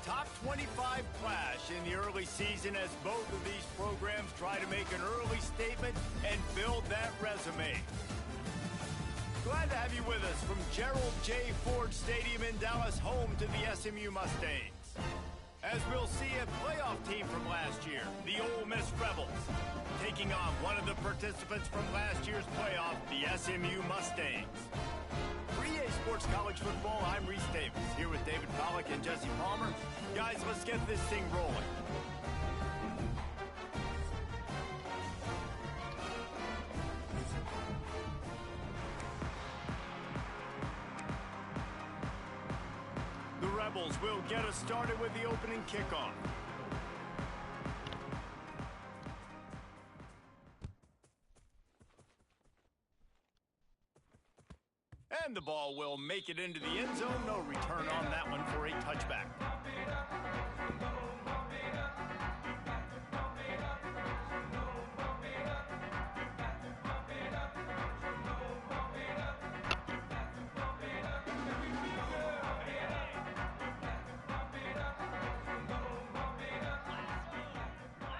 top 25 clash in the early season as both of these programs try to make an early statement and build that resume. Glad to have you with us from Gerald J. Ford Stadium in Dallas, home to the SMU Mustangs. As we'll see a playoff team from last year, the Ole Miss Rebels, taking on one of the participants from last year's playoff, the SMU Mustangs. For EA Sports College Football, I'm Reese Davis, here with David Pollack and Jesse Palmer. Guys, let's get this thing rolling. The Rebels will get us started with the opening kickoff. And the ball will make it into the end zone. No return on that one for a touchback.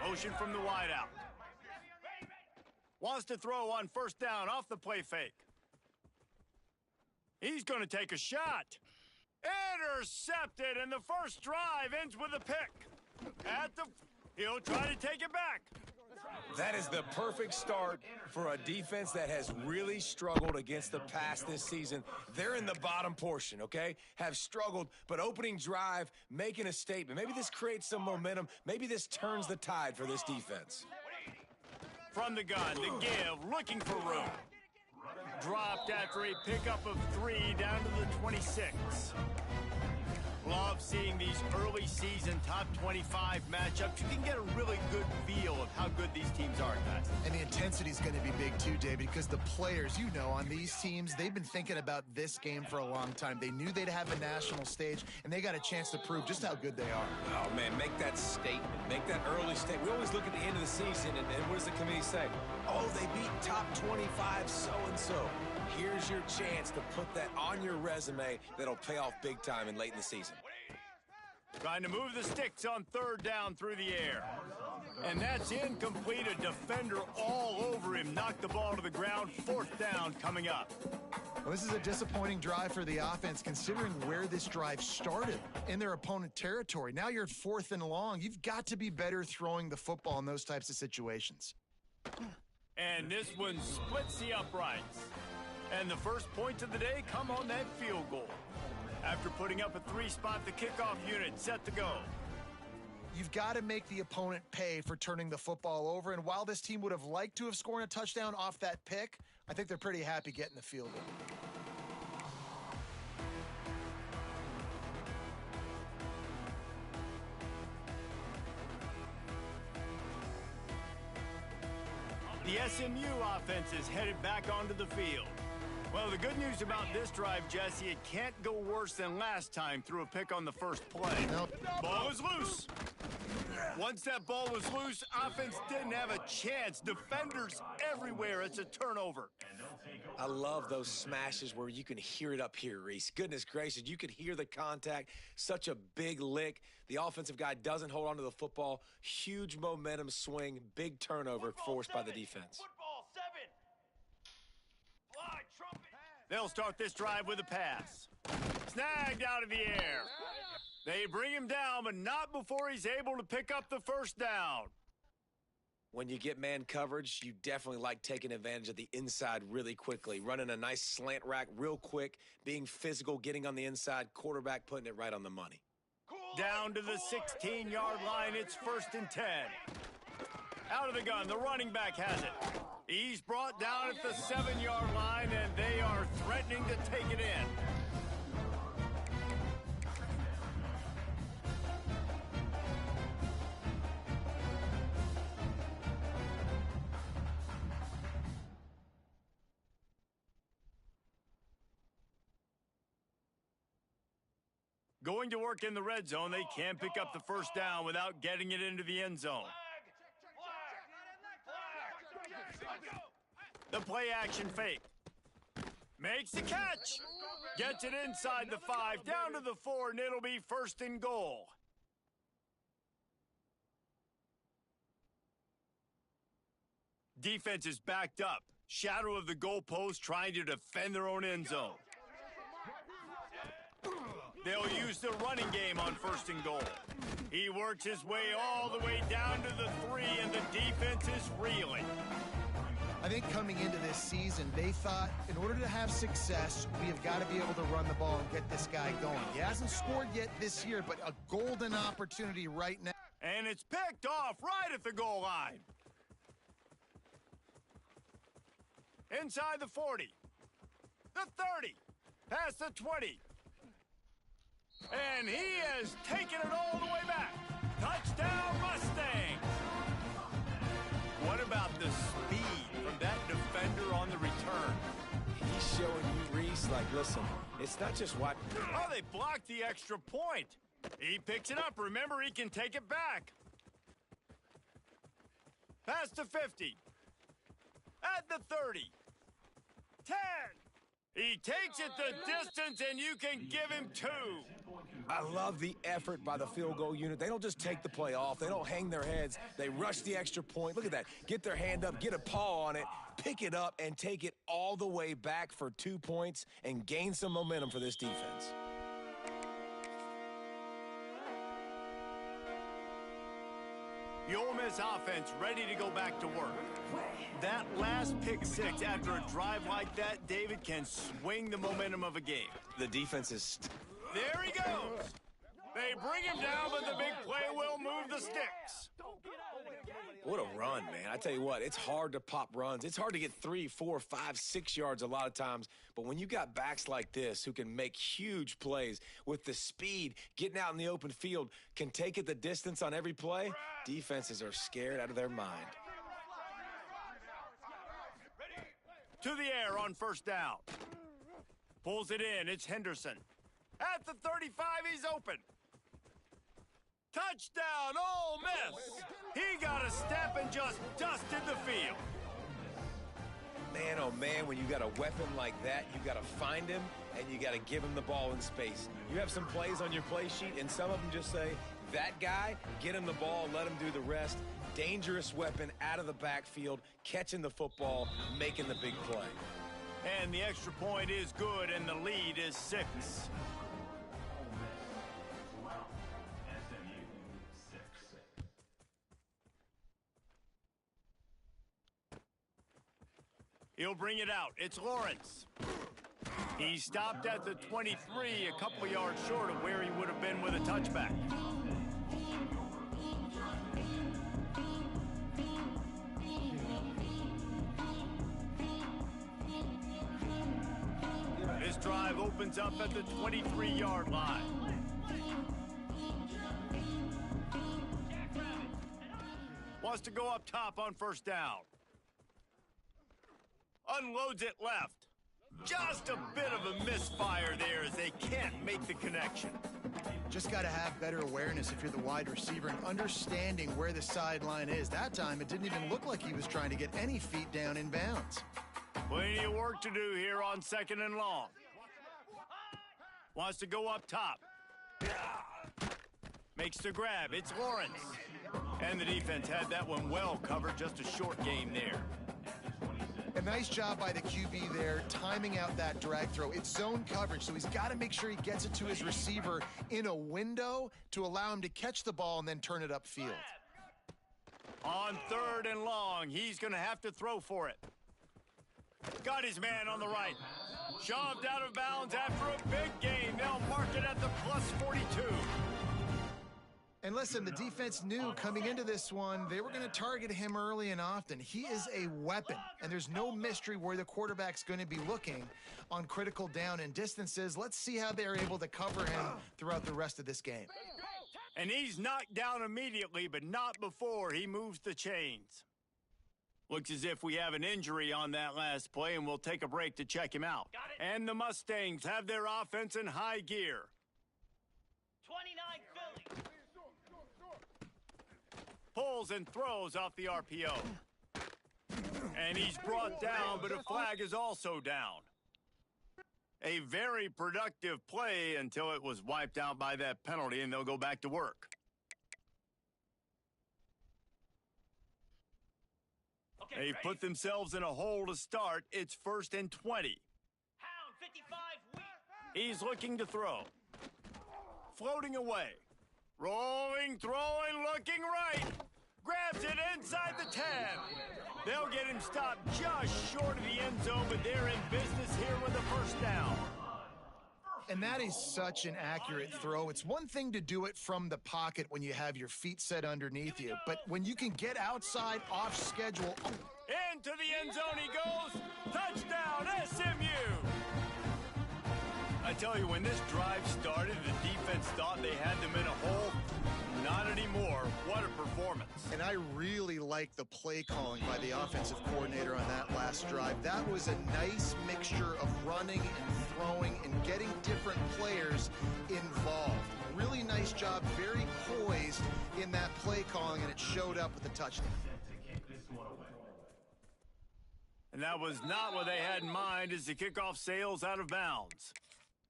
Motion from the wideout. Wants to throw on first down off the play fake. He's going to take a shot. Intercepted, and the first drive ends with a pick. He'll try to take it back. That is the perfect start for a defense that has really struggled against the pass this season. They're in the bottom portion, okay? Have struggled, but opening drive, making a statement. Maybe this creates some momentum. Maybe this turns the tide for this defense. From the gun, the give, looking for room. Dropped after a pickup of 3 down to the 26. Love seeing these early season top 25 matchups. You can get a really good feel of how good these teams are, guys. And the intensity is going to be big too, David, because the players, you know, on these teams, they've been thinking about this game for a long time. They knew they'd have a national stage, and they got a chance to prove just how good they are. Oh, man, make that statement. Make that early statement. We always look at the end of the season, and what does the committee say? Oh, they beat top 25 so-and-so. Here's your chance to put that on your resume that'll pay off big time and late in the season. Trying to move the sticks on third down through the air. And that's incomplete. A defender all over him. Knocked the ball to the ground. Fourth down coming up. Well, this is a disappointing drive for the offense, considering where this drive started in their opponent territory. Now you're at 4th and long. You've got to be better throwing the football in those types of situations. And this one splits the uprights. And the first points of the day come on that field goal. After putting up a 3-spot, the kickoff unit set to go. You've got to make the opponent pay for turning the football over. And while this team would have liked to have scored a touchdown off that pick, I think they're pretty happy getting the field goal. The SMU offense is headed back onto the field. Well, the good news about this drive, Jesse, it can't go worse than last time through a pick on the first play. Nope. Ball was loose. Once that ball was loose, offense didn't have a chance. Defenders everywhere. It's a turnover. I love those smashes where you can hear it up here, Reese. Goodness gracious, you can hear the contact. Such a big lick. The offensive guy doesn't hold on to the football. Huge momentum swing, big turnover forced by the defense. Football 7. Fly, trumpet. They'll start this drive with a pass. Snagged out of the air. They bring him down, but not before he's able to pick up the first down. When you get man coverage, you definitely like taking advantage of the inside really quickly, running a nice slant rack real quick, being physical, getting on the inside, quarterback putting it right on the money. Down to the 16-yard line, it's 1st and 10. Out of the gun, the running back has it. He's brought down at the 7-yard line, and they are threatening to take it in. Going to work in the red zone, they can't pick up the first down without getting it into the end zone. The play action fake. Makes the catch. Gets it inside the 5, down to the 4, and it'll be 1st and goal. Defense is backed up. Shadow of the goalpost trying to defend their own end zone. They'll use the running game on 1st and goal. He works his way all the way down to the 3, and the defense is reeling. I think coming into this season, they thought in order to have success, we have got to be able to run the ball and get this guy going. He hasn't scored yet this year, but a golden opportunity right now. And it's picked off right at the goal line. Inside the 40, the 30, past the 20. And he has taken it all the way back. Touchdown, Mustangs! What about the speed from that defender on the return? He's showing you, Reese, like, listen, it's not just what... Oh, they blocked the extra point. He picks it up. Remember, he can take it back. Past the 50. At the 30. 10. He takes it the distance, and you can give him 2. I love the effort by the field goal unit. They don't just take the play off. They don't hang their heads. They rush the extra point. Look at that. Get their hand up, get a paw on it, pick it up, and take it all the way back for 2 points and gain some momentum for this defense. The Ole Miss offense ready to go back to work. That last pick 6 after a drive like that, David, can swing the momentum of a game. The defense is... There he goes. They bring him down, but the big play will move the sticks. What a run, man. I tell you what, it's hard to pop runs. It's hard to get 3, 4, 5, 6 yards a lot of times. But when you got backs like this who can make huge plays with the speed, getting out in the open field, can take it the distance on every play, defenses are scared out of their mind. To the air on 1st down. Pulls it in. It's Henderson. At the 35, he's open. Touchdown, Ole Miss! He got a step and just dusted the field. Man, oh man, when you got a weapon like that, you got to find him and you got to give him the ball in space. You have some plays on your play sheet, and some of them just say, that guy, get him the ball, let him do the rest. Dangerous weapon out of the backfield, catching the football, making the big play. And the extra point is good, and the lead is 6. He'll bring it out. It's Lawrence. He stopped at the 23, a couple yards short of where he would have been with a touchback. This drive opens up at the 23-yard line. Wants to go up top on 1st down. Unloads it left. Just a bit of a misfire there as they can't make the connection. Just got to have better awareness if you're the wide receiver and understanding where the sideline is. That time, it didn't even look like he was trying to get any feet down in bounds. Plenty of work to do here on 2nd and long. Wants to go up top. Makes the grab. It's Lawrence. And the defense had that one well covered. Just a short game there. A nice job by the QB there, timing out that drag throw. It's zone coverage, so he's got to make sure he gets it to his receiver in a window to allow him to catch the ball and then turn it upfield. On 3rd and long, he's going to have to throw for it. Got his man on the right. Shoved out of bounds after a big gain. They'll mark it at the plus 42. And listen, the defense knew coming into this one, they were going to target him early and often. He is a weapon, and there's no mystery where the quarterback's going to be looking on critical down and distances. Let's see how they're able to cover him throughout the rest of this game. And he's knocked down immediately, but not before he moves the chains. Looks as if we have an injury on that last play, and we'll take a break to check him out. And the Mustangs have their offense in high gear. 29 Philly. Pulls and throws off the RPO. And he's brought down, but a flag is also down. A very productive play until it was wiped out by that penalty, and they'll go back to work. They've put themselves in a hole to start. It's 1st and 20. Hound 55 weak. He's looking to throw. Floating away. Rolling, throwing, looking right. Grabs it inside the 10. They'll get him stopped just short of the end zone, but they're in business here with a first down. And that is such an accurate throw. It's one thing to do it from the pocket when you have your feet set underneath you, but when you can get outside off schedule. Into the end zone he goes. Touchdown, SMU. I tell you, when this drive started, the defense thought they had them in a hole. Not anymore. What a performance. And I really like the play calling by the offensive coordinator on that last drive. That was a nice mixture of running and throwing and getting different players involved. Really nice job, very poised in that play calling, and it showed up with a touchdown. And that was not what they had in mind as the kickoff sails out of bounds.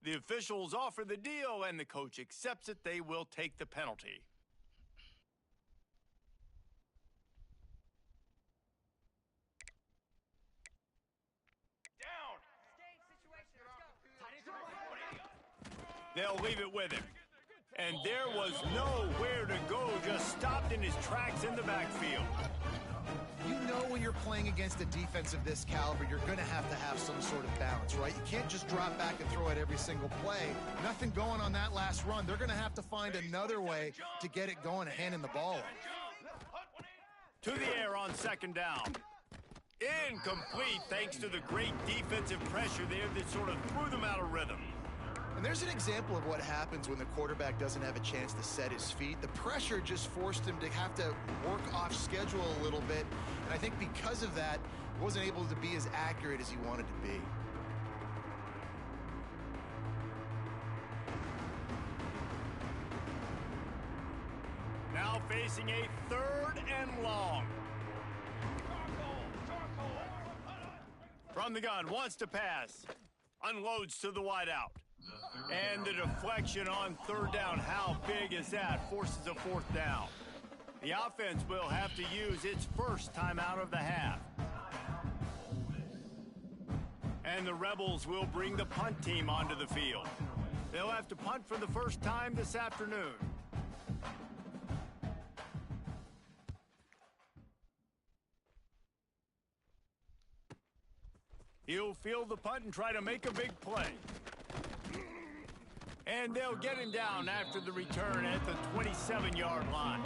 The officials offer the deal, and the coach accepts it. They will take the penalty. They'll leave it with him. And there was nowhere to go, just stopped in his tracks in the backfield. You know when you're playing against a defense of this caliber, you're going to have some sort of balance, right? You can't just drop back and throw it every single play. Nothing going on that last run. They're going to have to find another way to get it going and handing the ball off. To the air on 2nd down. Incomplete thanks to the great defensive pressure there that sort of threw them out of rhythm. And there's an example of what happens when the quarterback doesn't have a chance to set his feet. The pressure just forced him to have to work off schedule a little bit. And I think because of that, he wasn't able to be as accurate as he wanted to be. Now facing a 3rd and long. From the gun, wants to pass. Unloads to the wideout. And the deflection on 3rd down. How big is that? Forces a 4th down. The offense will have to use its first timeout of the half. And the Rebels will bring the punt team onto the field. They'll have to punt for the first time this afternoon. He'll field the punt and try to make a big play. And they'll get him down after the return at the 27-yard line.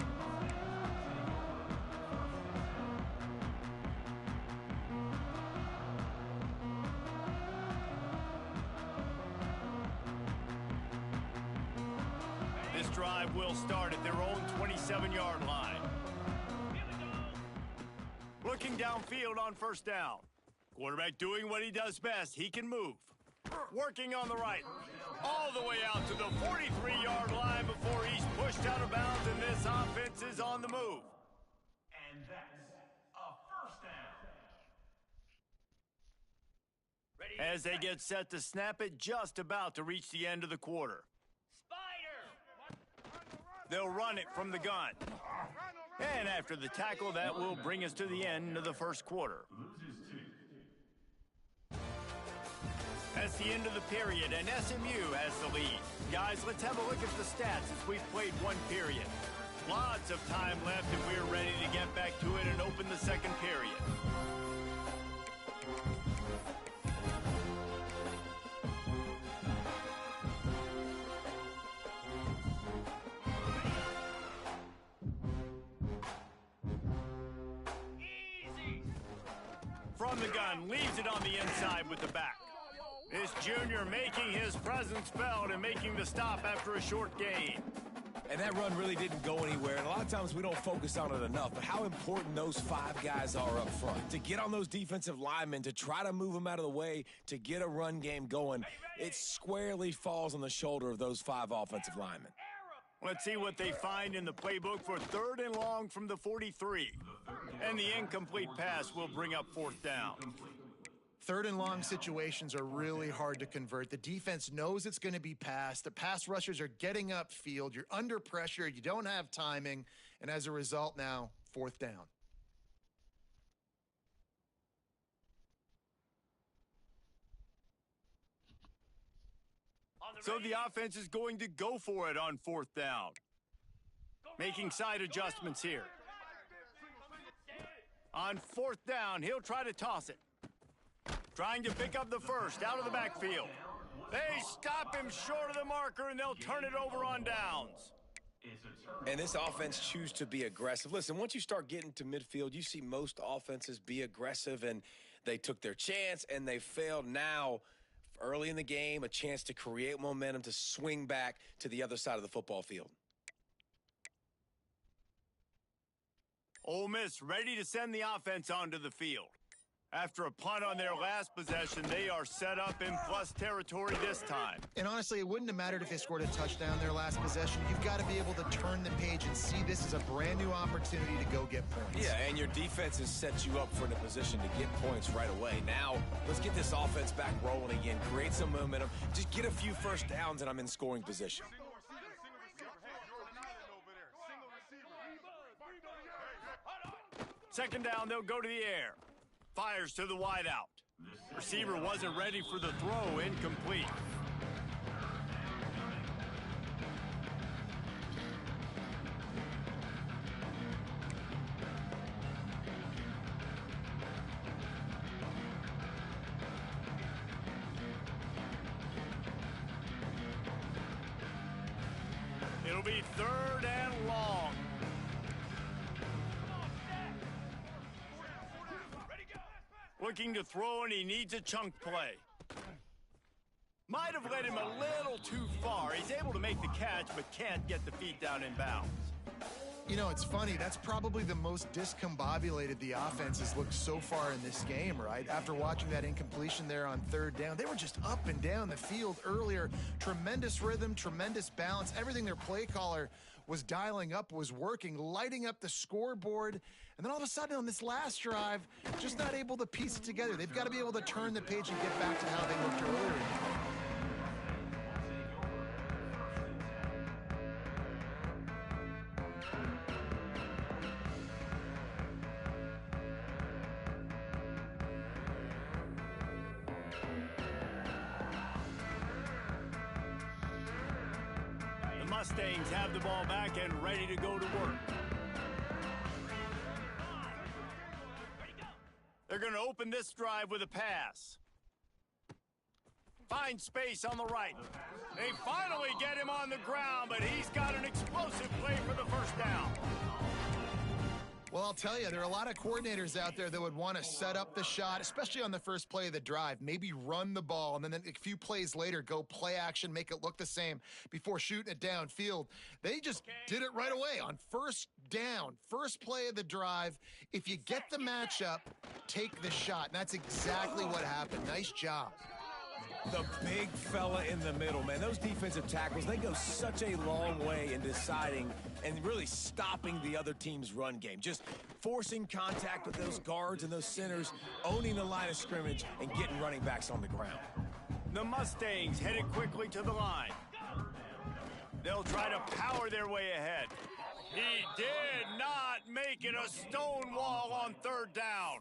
This drive will start at their own 27-yard line. Looking downfield on 1st down. Quarterback doing what he does best. He can move. Working on the right. All the way out to the 43-yard line before he's pushed out of bounds, and this offense is on the move. And that's a 1st down. As they get set to snap it, just about to reach the end of the quarter. Spider. They'll run it from the gun. And after the tackle, that will bring us to the end of the 1st quarter. That's the end of the period, and SMU has the lead. Guys, let's have a look at the stats as we've played 1 period. Lots of time left, and we're ready to get back to it and open the 2nd period. Easy. From the gun, leaves it on the inside with the back. This junior making his presence felt and making the stop after a short gain. And that run really didn't go anywhere, and a lot of times we don't focus on it enough, but how important those 5 guys are up front. To get on those defensive linemen, to try to move them out of the way, to get a run game going, it squarely falls on the shoulder of those 5 offensive linemen. Let's see what they find in the playbook for 3rd and long from the 43. And the incomplete pass will bring up 4th down. 3rd and long situations are really hard to convert. The defense knows it's going to be passed. The pass rushers are getting upfield. You're under pressure. You don't have timing. And as a result now, 4th down. So the offense is going to go for it on 4th down. Making side adjustments here. On 4th down, he'll try to toss it. Trying to pick up the first out of the backfield. They stop him short of the marker, and they'll turn it over on downs. And this offense chooses to be aggressive. Listen, once you start getting to midfield, you see most offenses be aggressive, and they took their chance, and they failed. Now, early in the game, a chance to create momentum, to swing back to the other side of the football field. Ole Miss ready to send the offense onto the field. After a punt on their last possession, they are set up in plus territory this time. And honestly, it wouldn't have mattered if they scored a touchdown their last possession. You've got to be able to turn the page and see this as a brand new opportunity to go get points. Yeah, and your defense has set you up for the position to get points right away. Now, let's get this offense back rolling again, create some momentum, just get a few first downs, and I'm in scoring position. Second down, they'll go to the air. Fires to the wideout. Receiver wasn't ready for the throw, incomplete. It'll be 3rd and long. Looking to throw, and he needs a chunk play. Might have led him a little too far. He's able to make the catch, but can't get the feet down in bounds. You know, it's funny. That's probably the most discombobulated the offense has looked so far in this game, right? After watching that incompletion there on 3rd down, they were just up and down the field earlier. Tremendous rhythm, tremendous balance. Everything their play caller was dialing up was working, lighting up the scoreboard. And then all of a sudden on this last drive, just not able to piece it together. They've got to be able to turn the page and get back to how they looked earlier. The Mustangs have the ball back and ready to go to work. They're going to open this drive with a pass. Find space on the right. They finally get him on the ground, but he's got an explosive play for the first down. Well, I'll tell you, there are a lot of coordinators out there that would want to set up the shot, especially on the first play of the drive, maybe run the ball, and then a few plays later go play action, make it look the same before shooting it downfield. They just did it right away on 1st down, first play of the drive. If you get the matchup, take the shot. And that's exactly what happened. Nice job. The big fella in the middle, man. Those defensive tackles, they go such a long way in deciding and really stopping the other team's run game. Just forcing contact with those guards and those centers, owning the line of scrimmage, and getting running backs on the ground. The Mustangs headed quickly to the line. They'll try to power their way ahead. He did not make it a stone wall on 3rd down.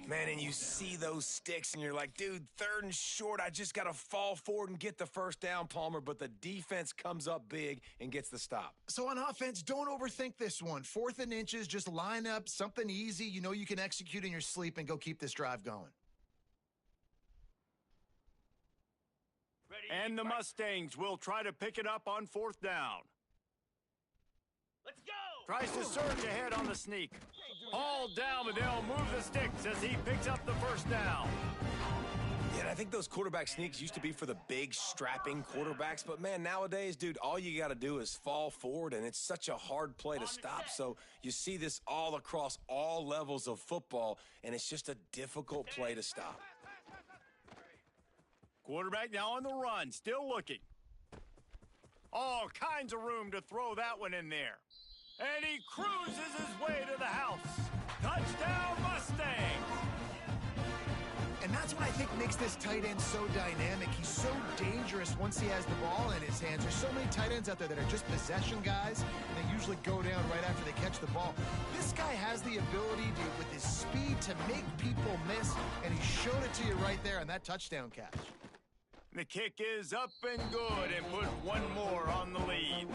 Man, and you see those sticks, and you're like, dude, 3rd and short, I just got to fall forward and get the first down, Palmer. But the defense comes up big and gets the stop. So on offense, don't overthink this one. 4th and inches, just line up something easy you know you can execute in your sleep and go keep this drive going. And the Mustangs will try to pick it up on 4th down. Let's go! Tries to surge ahead on the sneak. All down, but they'll move the sticks as he picks up the first down. Yeah, and I think those quarterback sneaks used to be for the big, strapping quarterbacks. But, man, nowadays, dude, all you got to do is fall forward, and it's such a hard play to stop. So you see this all across all levels of football, and it's just a difficult play to stop. Quarterback now on the run, still looking. All kinds of room to throw that one in there. And he cruises his way to the house. Touchdown, Mustangs! And that's what I think makes this tight end so dynamic. He's so dangerous once he has the ball in his hands. There's so many tight ends out there that are just possession guys. They usually go down right after they catch the ball. This guy has the ability to, with his speed, to make people miss, and he showed it to you right there on that touchdown catch. The kick is up and good and put one more on the lead.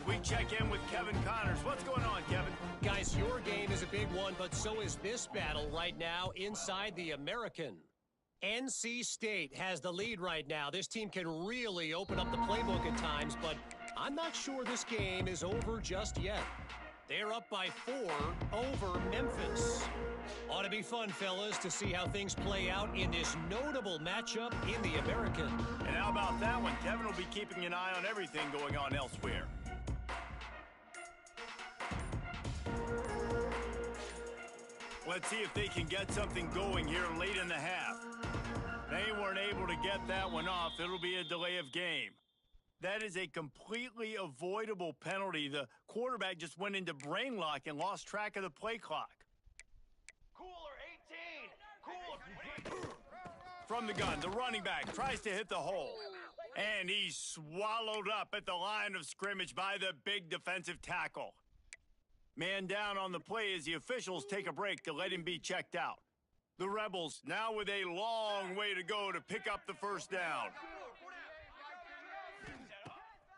We check in with Kevin Connors. What's going on, Kevin? Guys, your game is a big one, but so is this battle right now inside the American. NC State has the lead right now. This team can really open up the playbook at times, but I'm not sure this game is over just yet. They're up by 4 over Memphis. Ought to be fun, fellas, to see how things play out in this notable matchup in the American. And how about that one? Kevin will be keeping an eye on everything going on elsewhere. Let's see if they can get something going here late in the half. They weren't able to get that one off. It'll be a delay of game. That is a completely avoidable penalty. The quarterback just went into brain lock and lost track of the play clock. Cooler 18. Cooler. From the gun, the running back tries to hit the hole. And he's swallowed up at the line of scrimmage by the big defensive tackle. Man down on the play as the officials take a break to let him be checked out. The Rebels now with a long way to go to pick up the first down.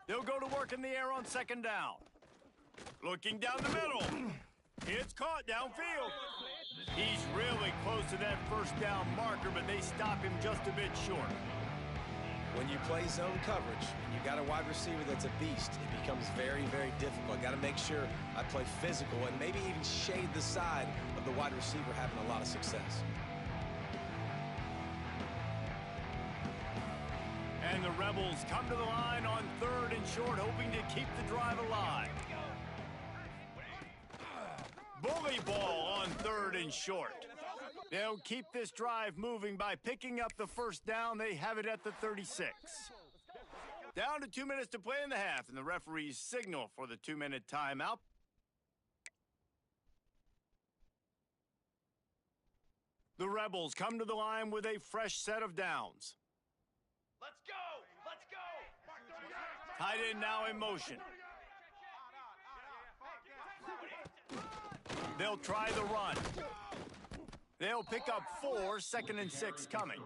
They'll go to work in the air on second down. Looking down the middle. It's caught downfield. He's really close to that first down marker, but they stop him just a bit short. When you play zone coverage and you got a wide receiver that's a beast, it becomes very, very difficult. Got to make sure I play physical and maybe even shade the side of the wide receiver having a lot of success. And the Rebels come to the line on 3rd and short, hoping to keep the drive alive. Bully ball on 3rd and short. They'll keep this drive moving by picking up the first down. They have it at the 36. Down to 2 minutes to play in the half, and the referees signal for the 2-minute timeout. The Rebels come to the line with a fresh set of downs. Let's go. Let's go. Tight end now in motion. They'll try the run. They'll pick up 4, 2nd and 6 coming.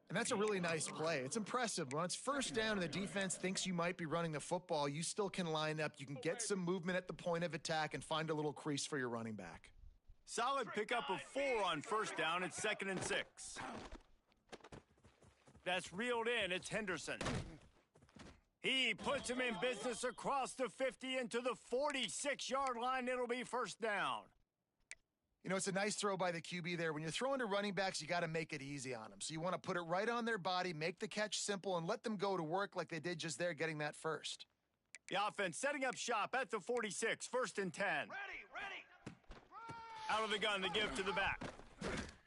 And that's a really nice play. It's impressive. When it's first down and the defense thinks you might be running the football, you still can line up. You can get some movement at the point of attack and find a little crease for your running back. Solid pickup of 4 on first down. It's 2nd and 6. That's reeled in. It's Henderson. He puts him in business across the 50 into the 46-yard line. It'll be first down. You know, it's a nice throw by the QB there. When you're throwing to running backs, you got to make it easy on them. So you want to put it right on their body, make the catch simple, and let them go to work like they did just there, getting that first. The offense setting up shop at the 46, 1st and 10. Ready. Out of the gun, the give to the back.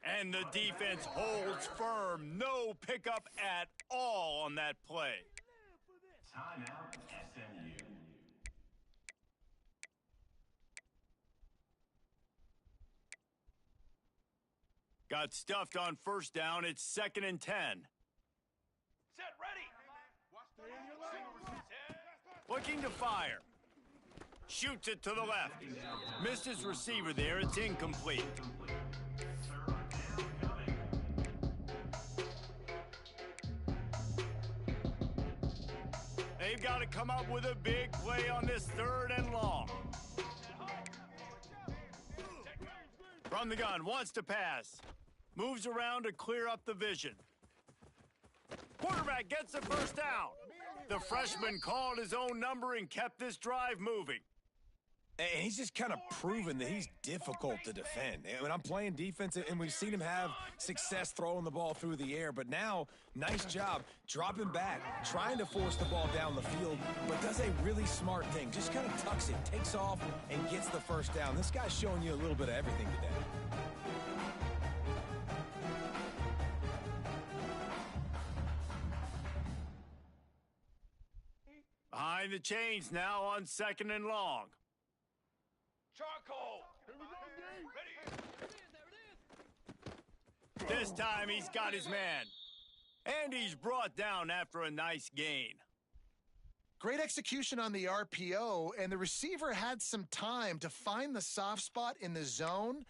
And the defense holds firm. No pickup at all on that play. Timeout, SMU. Got stuffed on first down. It's 2nd and 10. Set. Ready. Looking to fire. Shoots it to the left. Missed his receiver there. It's incomplete. They've got to come up with a big play on this 3rd and long. From the gun, wants to pass. Moves around to clear up the vision. Quarterback gets the first down. The freshman called his own number and kept this drive moving. And he's just kind of proven that he's difficult to defend. I mean, I'm playing defense, and we've seen him have success throwing the ball through the air. But now, nice job dropping back, trying to force the ball down the field, but does a really smart thing. Just kind of tucks it, takes off, and gets the first down. This guy's showing you a little bit of everything today. Behind the chains now on 2nd and long. Charcoal. This time he's got his man. And he's brought down after a nice gain. Great execution on the RPO, and the receiver had some time to find the soft spot in the zone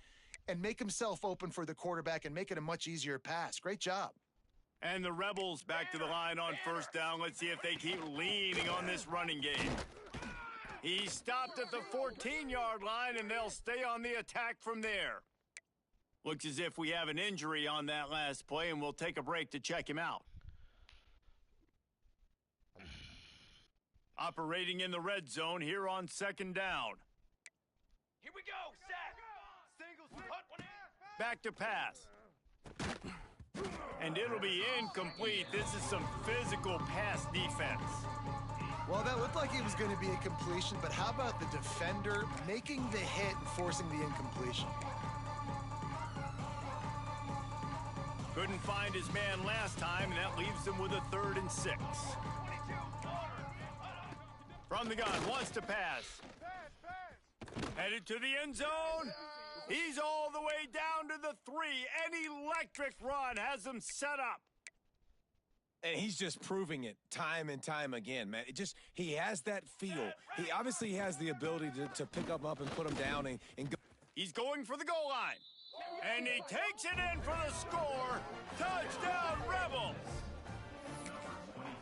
and make himself open for the quarterback and make it a much easier pass. Great job. And the Rebels back to the line on first down. Let's see if they keep leaning on this running game. He stopped at the 14-yard line, and they'll stay on the attack from there. Looks as if we have an injury on that last play, and we'll take a break to check him out. Operating in the red zone here on second down. Here we go, sack. Singles, put one in. Back to pass. And it'll be incomplete. This is some physical pass defense. Well, that looked like it was going to be a completion, but how about the defender making the hit and forcing the incompletion? Couldn't find his man last time, and that leaves him with a 3rd and 6. From the gun, wants to pass. Headed to the end zone. He's all the way down to the 3. An electric run has him set up. And he's just proving it time and time again, man. He has that feel. He obviously has the ability to pick him up and put him down and go. He's going for the goal line. And he takes it in for the score. Touchdown, Rebels.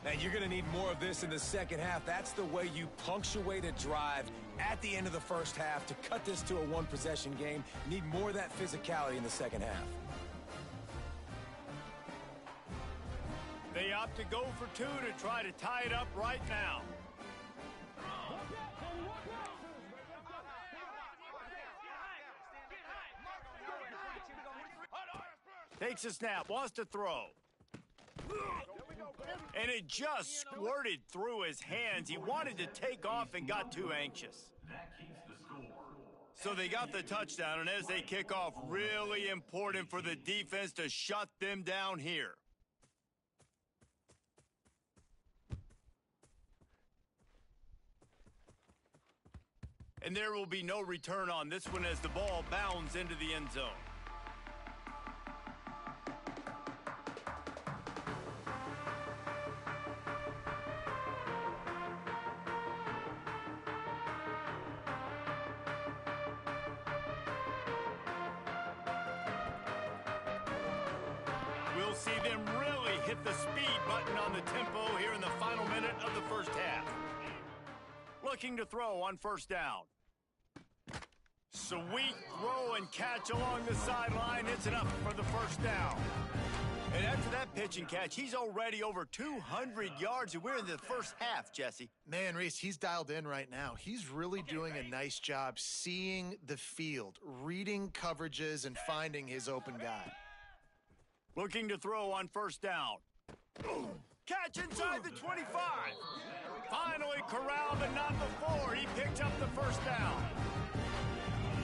And you're going to need more of this in the second half. That's the way you punctuate a drive at the end of the first half to cut this to a one-possession game. You need more of that physicality in the second half. They opt to go for 2 to try to tie it up right now. Takes a snap, wants to throw. And it just squirted through his hands. He wanted to take off and got too anxious. That keeps the score. So they got the touchdown, and as they kick off, really important for the defense to shut them down here. And there will be no return on this one as the ball bounds into the end zone. We'll see them really hit the speed button on the tempo here in the final minute of the first half. Looking to throw on first down. Sweet throw and catch along the sideline. It's enough for the first down. And after that pitch and catch, he's already over 200 yards, and we're in the first half, Jesse. Man, Reese, he's dialed in right now. He's really doing a nice job seeing the field, reading coverages, and finding his open guy. Looking to throw on first down. Catch inside the 25. Finally corralled, but not before. He picked up the first down.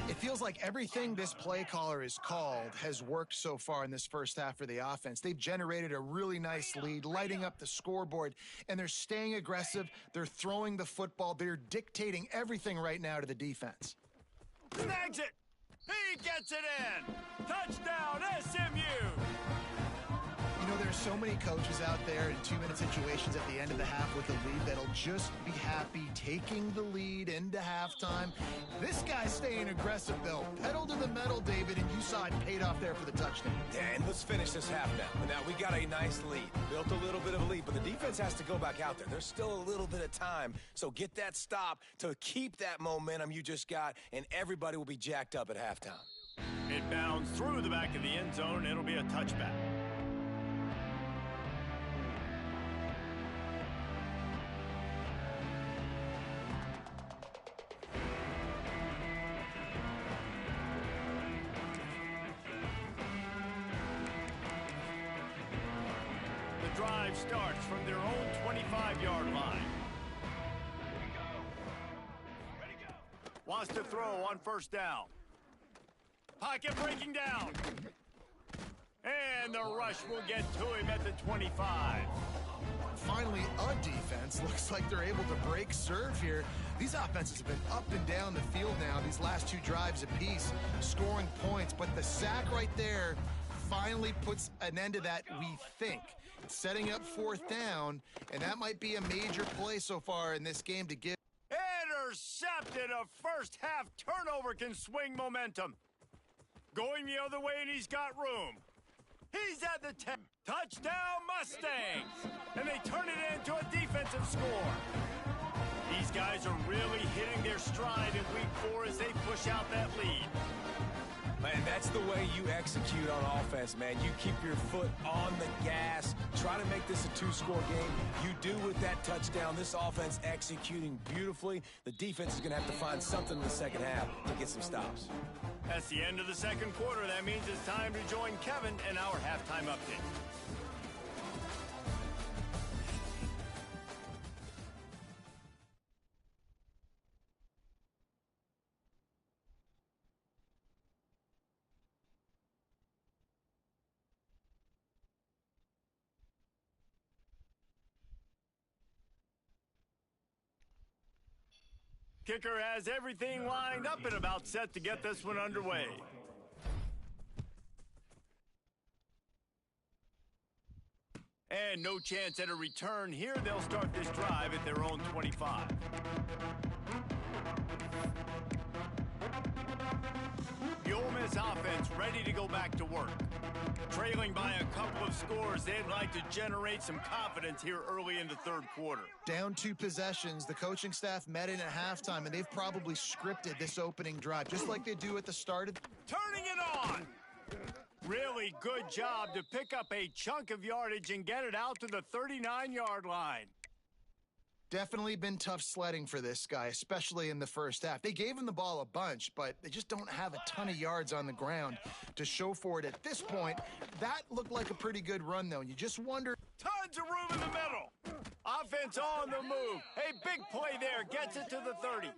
It feels like everything this play caller has called has worked so far in this first half for the offense. They've generated a really nice lead, lighting up the scoreboard, and they're staying aggressive. They're throwing the football. They're dictating everything right now to the defense. Snags it. He gets it in. Touchdown, SMU. You know, there's so many coaches out there in 2-minute situations at the end of the half with a lead that'll just be happy taking the lead into halftime. This guy's staying aggressive, though. Pedal to the metal, David, and you saw it paid off there for the touchdown. And let's finish this half now. Now, we got a nice lead. Built a little bit of a lead, but the defense has to go back out there. There's still a little bit of time, so get that stop to keep that momentum you just got, and everybody will be jacked up at halftime. It bounds through the back of the end zone. It'll be a touchback. The drive starts from their own 25-yard line. Wants to throw on first down. Pocket breaking down. And the rush will get to him at the 25. Finally, a defense. Looks like they're able to break serve here. These offenses have been up and down the field now, these last 2 drives apiece, scoring points. But the sack right there finally puts an end to that, we think. Setting up 4th down, and that might be a major play so far in this game to give. Intercepted. A first half turnover can swing momentum. Going the other way, and he's got room. He's at the 10. Touchdown Mustangs! And they turn it into a defensive score. These guys are really hitting their stride in week 4 as they push out that lead. Man, that's the way you execute on offense, man. You keep your foot on the gas. Try to make this a 2-score game. You do with that touchdown. This offense executing beautifully. The defense is going to have to find something in the second half to get some stops. That's the end of the second quarter. That means it's time to join Kevin in our halftime update. Kicker has everything lined up and about set to get this one underway. And no chance at a return here. They'll start this drive at their own 25. The Ole Miss offense ready to go back to work. Trailing by a couple of scores, they'd like to generate some confidence here early in the third quarter. Down 2 possessions, the coaching staff met in at halftime, and they've probably scripted this opening drive, just like they do at the start of... Turning it on! Really good job to pick up a chunk of yardage and get it out to the 39-yard line. Definitely been tough sledding for this guy, especially in the first half. They gave him the ball a bunch, but they just don't have a ton of yards on the ground to show for it at this point. That looked like a pretty good run, though. You just wonder... Tons of room in the middle. Offense on the move. Hey, big play there. Gets it to the 30.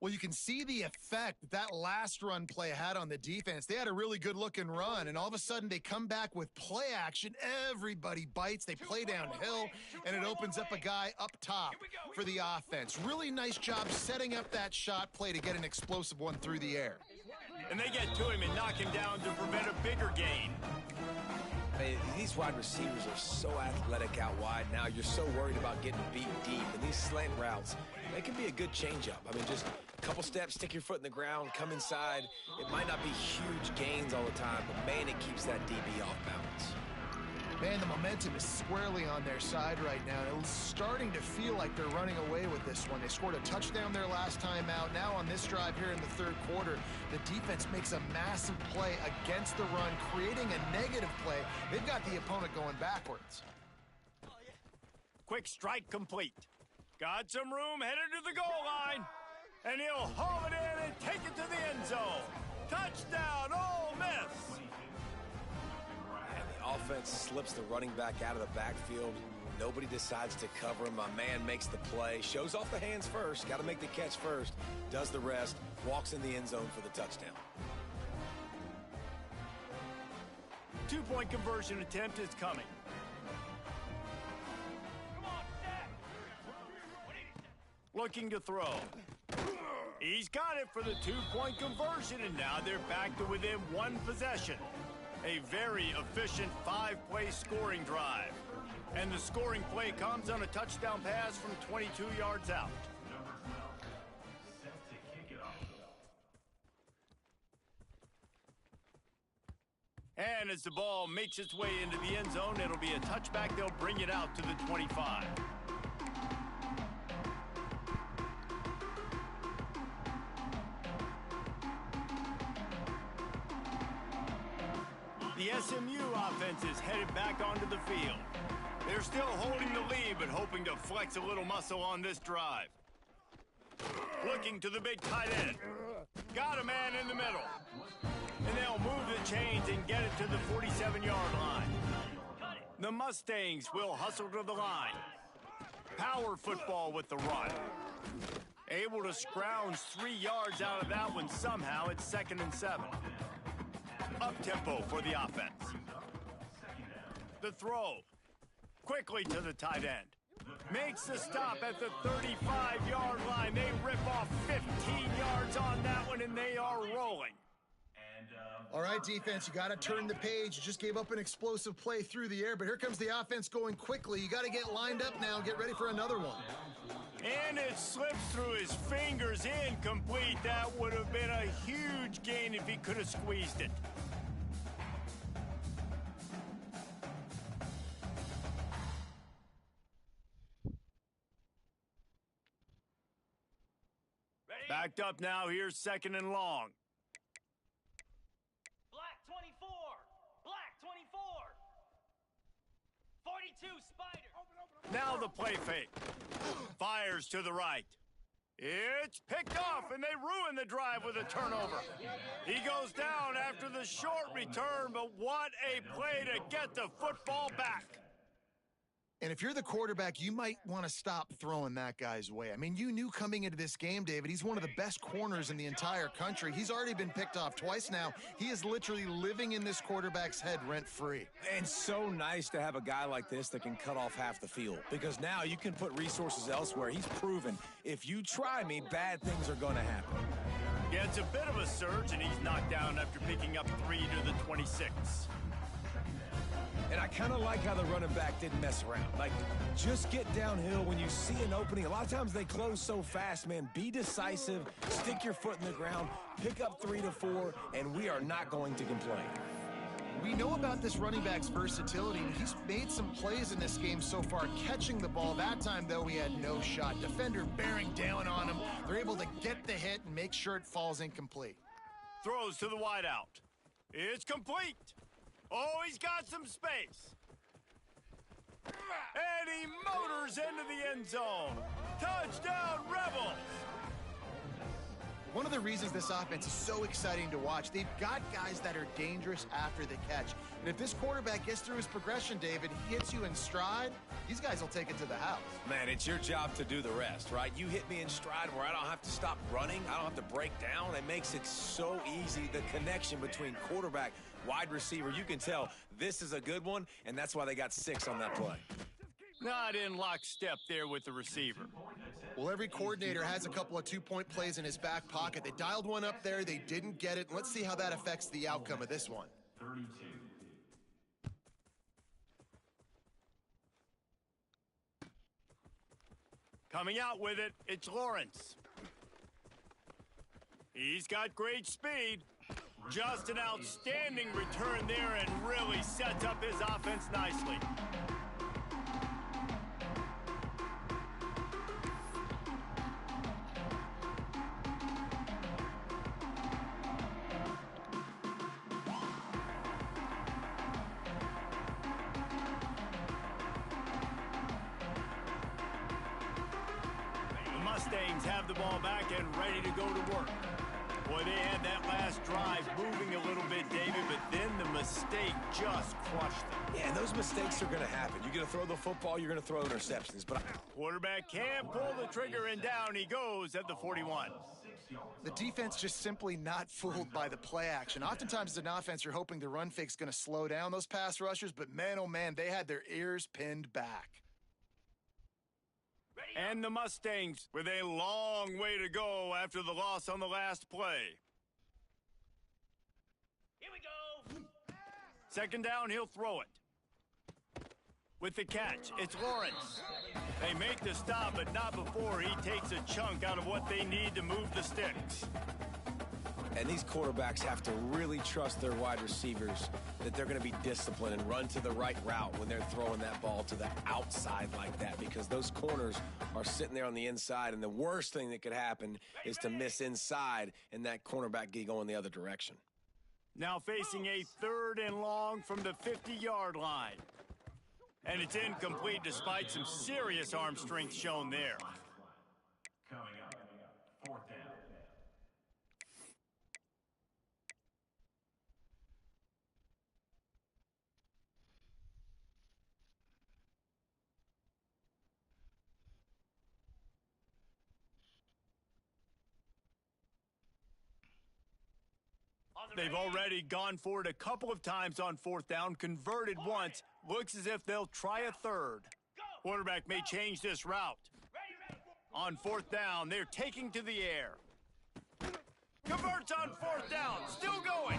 Well, you can see the effect that last run play had on the defense. They had a really good-looking run, and all of a sudden they come back with play action. Everybody bites. They play downhill, and it opens up a guy up top for the offense. Really nice job setting up that shot play to get an explosive one through the air. And they get to him and knock him down to prevent a bigger gain. Hey, these wide receivers are so athletic out wide now. You're so worried about getting beat deep. And these slant routes, they can be a good changeup. I mean, just a couple steps, stick your foot in the ground, come inside. It might not be huge gains all the time, but, man, it keeps that DB off balance. Man, the momentum is squarely on their side right now. It's starting to feel like they're running away with this one. They scored a touchdown their last time out. Now on this drive here in the third quarter, the defense makes a massive play against the run, creating a negative play. They've got the opponent going backwards. Quick strike complete. Got some room headed to the goal line. And he'll haul it in and take it to the end zone. Touchdown, Ole Miss! Offense slips the running back out of the backfield. Nobody decides to cover him. My man makes the play, shows off the hands first, got to make the catch first, does the rest, walks in the end zone for the touchdown. 2-point conversion attempt is coming. Looking to throw. He's got it for the 2-point conversion, and now they're back to within 1 possession. A very efficient 5-play scoring drive. And the scoring play comes on a touchdown pass from 22 yards out. Number 12, set to kick it off. And as the ball makes its way into the end zone, it'll be a touchback. They'll bring it out to the 25. The SMU offense is headed back onto the field. They're still holding the lead, but hoping to flex a little muscle on this drive. Looking to the big tight end. Got a man in the middle. And they'll move the chains and get it to the 47-yard line. The Mustangs will hustle to the line. Power football with the run. Able to scrounge 3 yards out of that one somehow. It's 2nd and 7. Up-tempo for the offense. The throw. Quickly to the tight end. Makes the stop at the 35-yard line. They rip off 15 yards on that one, and they are rolling. All right, defense, you got to turn the page. You just gave up an explosive play through the air, but here comes the offense going quickly. You got to get lined up now. Get ready for another one. And it slips through his fingers, incomplete. That would have been a huge gain if he could have squeezed it. Backed up now, here's 2nd and long. Black 24. Black 24. 42 Spider. Now the play fake. Fires to the right. It's picked off, and they ruin the drive with a turnover. He goes down after the short return, but what a play to get the football back. And if you're the quarterback, you might want to stop throwing that guy's way. I mean, you knew coming into this game, David, he's one of the best corners in the entire country. He's already been picked off twice now. He is literally living in this quarterback's head rent-free. And so nice to have a guy like this that can cut off half the field, because now you can put resources elsewhere. He's proven if you try me, bad things are going to happen. Gets a bit of a surge, and he's knocked down after picking up 3 to the 26. And I kind of like how the running back didn't mess around. Like, just get downhill when you see an opening. A lot of times they close so fast, man. Be decisive, stick your foot in the ground, pick up 3 to 4, and we are not going to complain. We know about this running back's versatility, and he's made some plays in this game so far, catching the ball. That time, though, he had no shot. Defender bearing down on him. They're able to get the hit and make sure it falls incomplete. Throws to the wideout. It's complete. Oh, he's got some space. And he motors into the end zone. Touchdown, Rebels! One of the reasons this offense is so exciting to watch, they've got guys that are dangerous after the catch. And if this quarterback gets through his progression, David, he hits you in stride, these guys will take it to the house. Man, it's your job to do the rest, right? You hit me in stride where I don't have to stop running. I don't have to break down. It makes it so easy, the connection between quarterback, wide receiver. You can tell this is a good one, and that's why they got 6 on that play. Not in lockstep there with the receiver. Well, every coordinator has a couple of 2-point plays in his back pocket. They dialed one up there. They didn't get it. Let's see how that affects the outcome of this one. 32. Coming out with it, it's Lawrence. He's got great speed. Just an outstanding return there and really sets up his offense nicely. Mustangs have the ball back and ready to go to work. Boy, they had that last drive moving a little bit, David, but then the mistake just crushed them. Yeah, and those mistakes are going to happen. You're going to throw the football, you're going to throw interceptions. But quarterback can't pull the trigger, and down he goes at the 41. The defense just simply not fooled by the play action. Oftentimes as an offense, you're hoping the run fake's going to slow down those pass rushers, but man, oh man, they had their ears pinned back. And the Mustangs with a long way to go after the loss on the last play. Here we go. 2nd down, he'll throw it. With the catch, it's Lawrence. They make the stop, but not before he takes a chunk out of what they need to move the sticks. And these quarterbacks have to really trust their wide receivers that they're going to be disciplined and run to the right route when they're throwing that ball to the outside like that, because those corners are sitting there on the inside, and the worst thing that could happen is to miss inside and that cornerback get going the other direction. Now facing a 3rd and long from the 50-yard line. And it's incomplete despite some serious arm strength shown there. Coming up, 4th down. They've already gone for it a couple of times on 4th down, converted once. Looks as if they'll try a 3rd. Quarterback may change this route. On 4th down, they're taking to the air. Converts on 4th down, still going.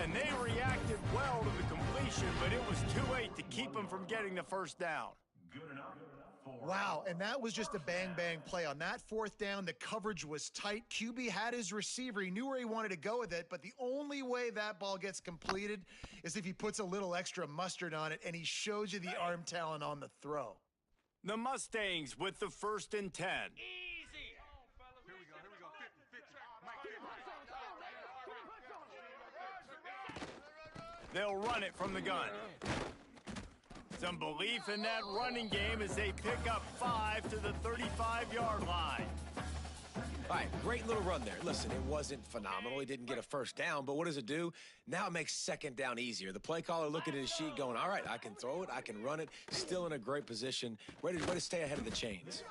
And they reacted well to the completion, but it was too late to keep them from getting the 1st down. Good enough. Wow, and that was just a bang-bang play. On that 4th down, the coverage was tight. QB had his receiver. He knew where he wanted to go with it, but the only way that ball gets completed is if he puts a little extra mustard on it, and he shows you the arm talent on the throw. The Mustangs with the 1st and 10. Easy. Here we go. 50. They'll run it from the gun. Some belief in that running game as they pick up 5 to the 35-yard line. All right, great little run there. Listen, it wasn't phenomenal. He didn't get a first down, but what does it do? Now it makes second down easier. The play caller looking at his sheet going, all right, I can throw it, I can run it, still in a great position, ready to stay ahead of the chains.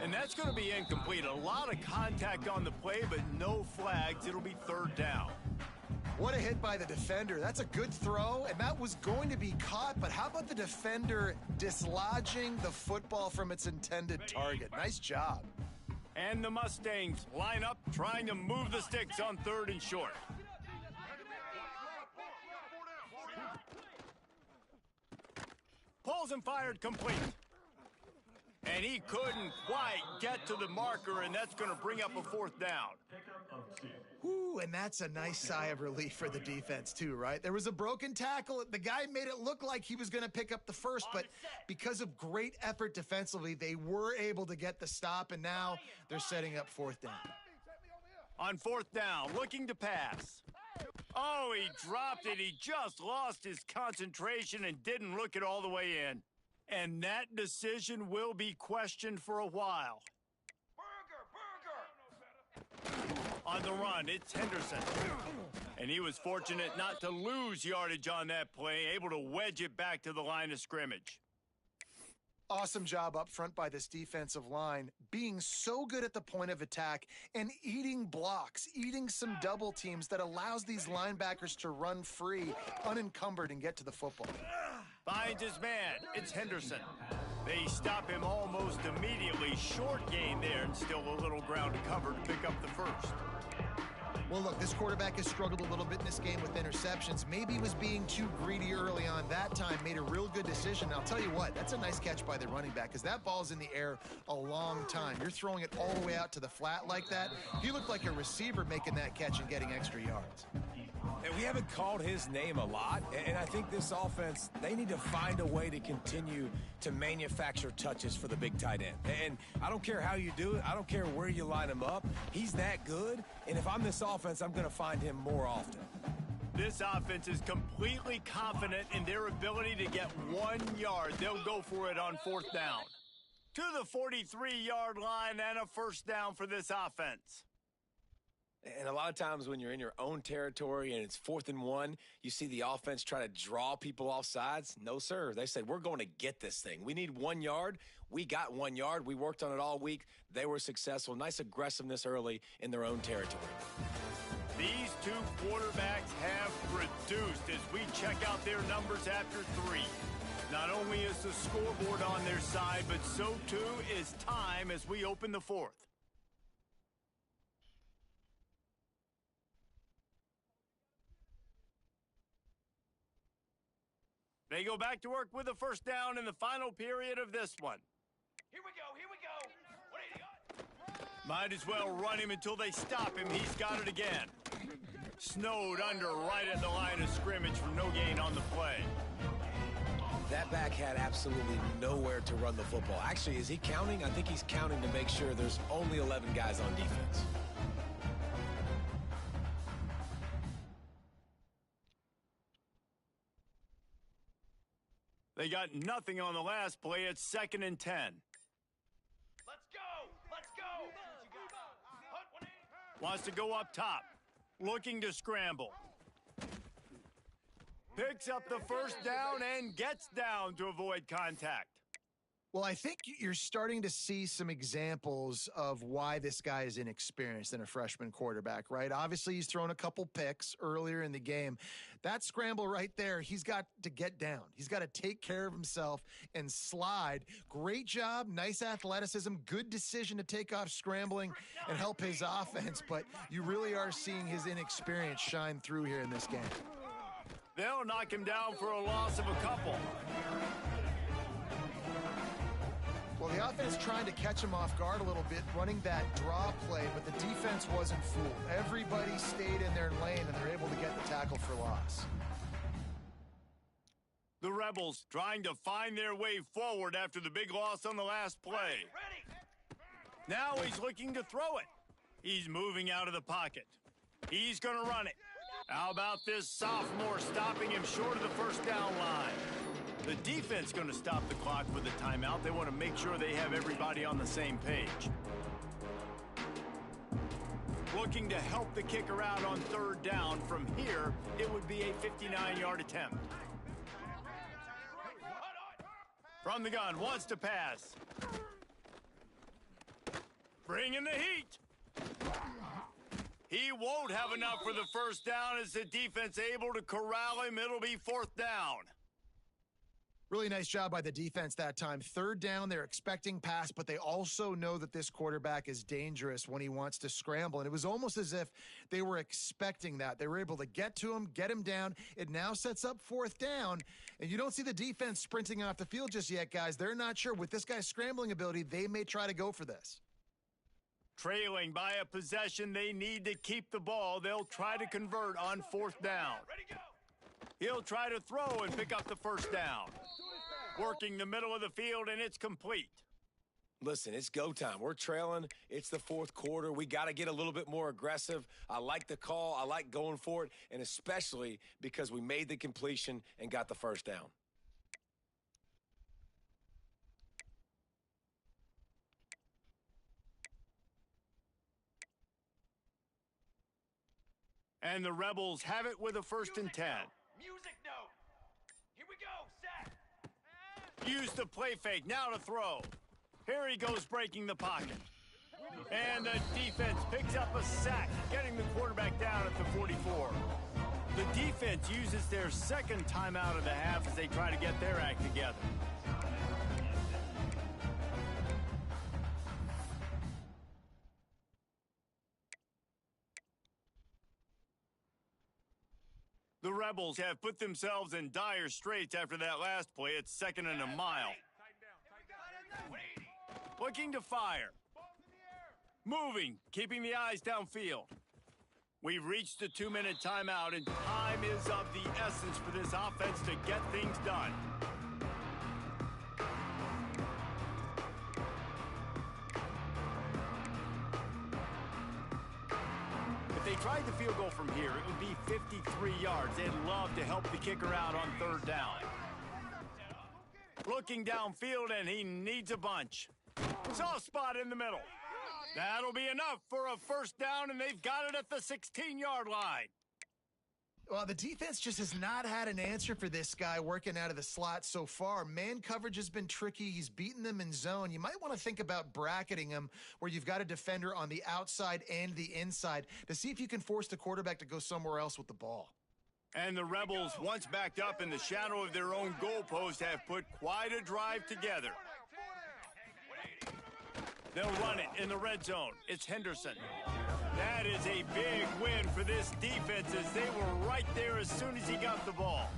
And that's going to be incomplete. A lot of contact on the play, but no flags. It'll be third down. What a hit by the defender. That's a good throw, and that was going to be caught, but how about the defender dislodging the football from its intended target? Nice job. And the Mustangs line up, trying to move the sticks on 3rd and short. Pulls and fired complete. And he couldn't quite get to the marker, and that's going to bring up a 4th down. Ooh, and that's a nice sigh of relief for the defense, too, right? There was a broken tackle. The guy made it look like he was going to pick up the first, but because of great effort defensively, they were able to get the stop, and now they're setting up 4th down. On 4th down, looking to pass. Oh, he dropped it. He just lost his concentration and didn't look it all the way in. And that decision will be questioned for a while. On the run, it's Henderson. And he was fortunate not to lose yardage on that play, able to wedge it back to the line of scrimmage. Awesome job up front by this defensive line, being so good at the point of attack and eating blocks, eating some double teams that allows these linebackers to run free, unencumbered, and get to the football. Finds his man. It's Henderson. They stop him almost immediately. Short gain there and still a little ground to cover to pick up the first. Well, look, this quarterback has struggled a little bit in this game with interceptions. Maybe he was being too greedy early on that time, made a real good decision. I'll tell you what, that's a nice catch by the running back because that ball's in the air a long time. You're throwing it all the way out to the flat like that. He looked like a receiver making that catch and getting extra yards. And we haven't called his name a lot, and I think this offense, they need to find a way to continue to manufacture touches for the big tight end. And I don't care how you do it. I don't care where you line him up. He's that good, and if I'm this offense, I'm going to find him more often. This offense is completely confident in their ability to get 1 yard. They'll go for it on 4th down. To the 43-yard line and a first down for this offense. And a lot of times when you're in your own territory and it's 4th and 1, you see the offense try to draw people off sides. No, sir. They said, we're going to get this thing. We need 1 yard. We got 1 yard. We worked on it all week. They were successful. Nice aggressiveness early in their own territory. These two quarterbacks have produced as we check out their numbers after 3. Not only is the scoreboard on their side, but so too is time as we open the 4th. They go back to work with a first down in the final period of this one. Here we go, here we go. What do you got? Might as well run him until they stop him. He's got it again. Snowed under right at the line of scrimmage for no gain on the play. That back had absolutely nowhere to run the football. Actually, is he counting? I think he's counting to make sure there's only 11 guys on defense. They got nothing on the last play. It's 2nd and 10. Let's go, let's go. Hunt one in. Wants to go up top. Looking to scramble. Picks up the first down and gets down to avoid contact. Well, I think you're starting to see some examples of why this guy is inexperienced in a freshman quarterback, right? Obviously, he's thrown a couple picks earlier in the game. That scramble right there, he's got to get down. He's got to take care of himself and slide. Great job, nice athleticism, good decision to take off scrambling and help his offense, but you really are seeing his inexperience shine through here in this game. They'll knock him down for a loss of a couple. Well, the offense trying to catch him off guard a little bit, running that draw play, but the defense wasn't fooled. Everybody stayed in their lane, and they're able to get the tackle for loss. The Rebels trying to find their way forward after the big loss on the last play. Ready. Now he's looking to throw it. He's moving out of the pocket. He's going to run it. How about this sophomore stopping him short of the first down line? The defense going to stop the clock with a timeout. They want to make sure they have everybody on the same page. Looking to help the kicker out on third down. From here, it would be a 59-yard attempt. From the gun, wants to pass. Bring in the heat. He won't have enough for the first down as the defense able to corral him. It'll be fourth down. Really nice job by the defense that time. Third down, they're expecting pass, but they also know that this quarterback is dangerous when he wants to scramble. And it was almost as if they were expecting that. They were able to get to him, get him down. It now sets up fourth down. And you don't see the defense sprinting off the field just yet, guys. They're not sure. With this guy's scrambling ability, they may try to go for this. Trailing by a possession, they need to keep the ball. They'll try to convert on fourth down. He'll try to throw and pick up the first down. Working the middle of the field, and it's complete. Listen, it's go time. We're trailing. It's the fourth quarter. We got to get a little bit more aggressive. I like the call. I like going for it, and especially because we made the completion and got the first down. And the Rebels have it with a 1st and 10. Music note. Here we go, set. Use the play fake, now to throw. Here he goes breaking the pocket. And the defense picks up a sack, getting the quarterback down at the 44. The defense uses their second timeout of the half as they try to get their act together. The Rebels have put themselves in dire straits after that last play. It's 2nd and a mile. Looking to fire. Moving, keeping the eyes downfield. We've reached the 2-minute timeout, and time is of the essence for this offense to get things done. If they tried the field goal from here, it would be 53 yards. They'd love to help the kicker out on third down. Looking downfield, and he needs a bunch. Soft spot in the middle. That'll be enough for a first down, and they've got it at the 16-yard line. Well, the defense just has not had an answer for this guy working out of the slot so far. Man coverage has been tricky. He's beaten them in zone. You might want to think about bracketing him where you've got a defender on the outside and the inside to see if you can force the quarterback to go somewhere else with the ball. And the Rebels, once backed up in the shadow of their own goalpost, have put quite a drive together. They'll run it in the red zone. It's Henderson. That is a big win for this defense as they were right there as soon as he got the ball.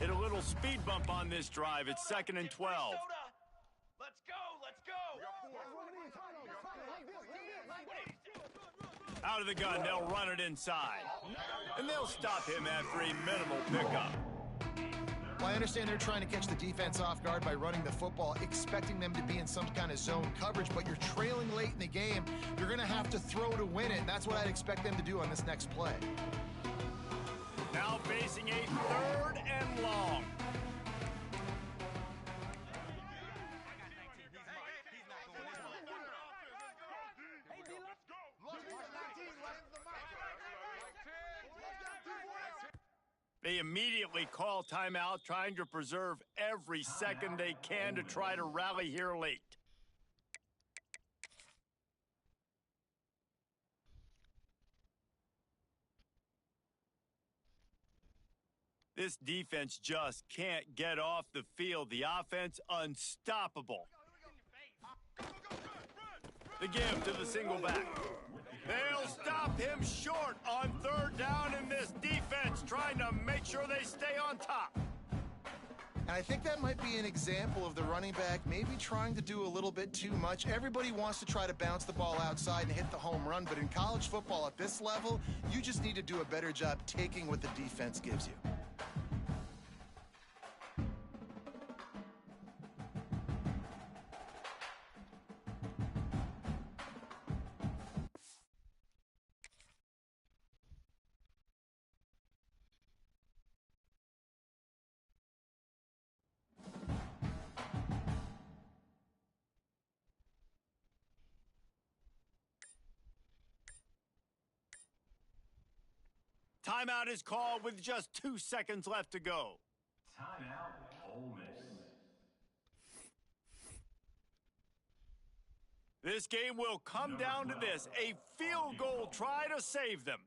Hit a little speed bump on this drive. It's 2nd and 12. Let's go, let's go. Out of the gun, they'll run it inside. And they'll stop him after a minimal pickup. Well, I understand they're trying to catch the defense off guard by running the football, expecting them to be in some kind of zone coverage, but you're trailing late in the game. You're going to have to throw to win it, and that's what I'd expect them to do on this next play. Now facing a 3rd and long. They immediately call timeout, trying to preserve every second they can to try to rally here late. This defense just can't get off the field. The offense unstoppable. The give to the single back. They'll stop him short on third down, and this defense trying to make sure they stay on top. And I think that might be an example of the running back maybe trying to do a little bit too much. Everybody wants to try to bounce the ball outside and hit the home run, but in college football at this level, you just need to do a better job taking what the defense gives you. Timeout is called with just 2 seconds left to go. Timeout, Ole Miss. This game will come down to this, a field goal try to save them.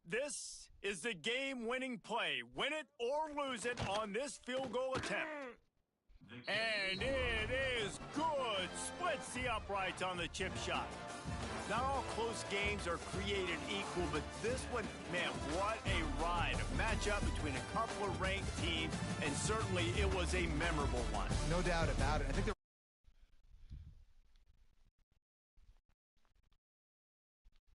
This is the game-winning play. Win it or lose it on this field goal attempt. And it is good. Splits the uprights on the chip shot. Not all close games are created equal, but this one, man, what a ride. A matchup between a couple of ranked teams, and certainly it was a memorable one. No doubt about it. I think there